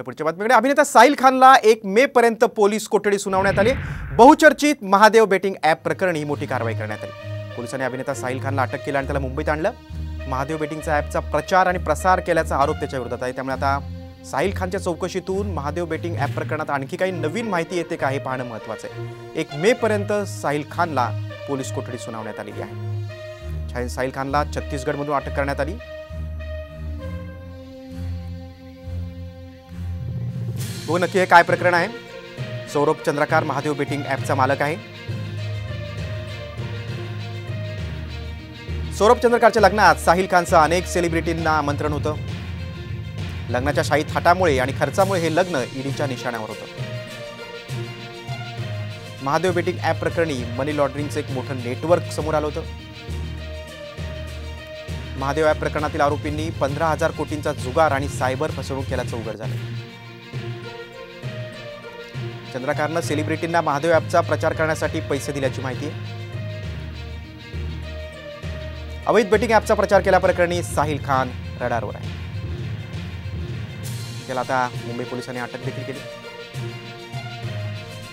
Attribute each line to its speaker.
Speaker 1: पुढच्या बातमीकडे अभिनेता साहिल खानला 1 मे पर्यंत पोलीस कोठडी सुनावण्यात आली। बहुचर्चित महादेव बेटिंग ॲप प्रकरणी मोठी कारवाई करण्यात आली। पोलिसांनी अभिनेता साहिल खानला अटक केली आणि त्याला मुंबईत आणलं। महादेव बेटिंगचा ॲपचा प्रचार आणि प्रसार केल्याचा आरोप त्याच्या विरोधात आहे। त्यामुळे आता साहिल खानच्या चौकशीतून महादेव बेटिंग ॲप प्रकरणात आणखी काही नवीन माहिती येते का हे पाहणं महत्त्वाचं आहे। 1 मे पर्यंत साहिल खानला पोलीस कोठडी सुनावण्यात आलेली आहे। साहिल खानला छत्तीसगडमधून अटक करण्यात आली। हो, नक्की हे काय प्रकरण आहे? सौरभ चंद्रकार महादेव बेटिंग ॲपचा मालक आहे। सौरभ चंद्रकारच्या लग्नात साहिल खानचं अनेक सेलिब्रिटींना आमंत्रण होतं। लग्नाच्या शाही थाटामुळे आणि खर्चामुळे हे लग्न ईडीच्या निशाण्यावर होतं। महादेव बेटिंग ॲप प्रकरणी मनी लॉन्ड्रिंगचं एक मोठं नेटवर्क समोर आलं होतं। महादेव ॲप प्रकरणातील आरोपींनी 15,000 कोटींचा जुगार आणि सायबर फसवणूक केल्याचं उघड झालं। चंद्रकारनं सेलिब्रिटींना महादेव ॲपचा प्रचार करण्यासाठी पैसे दिल्याची माहिती आहे। अवैध बेटिंग ॲपचा प्रचार केल्याप्रकरणी साहिल खान रडारवर आहे। त्याला आता मुंबई पोलिसांनी अटक देखील केली।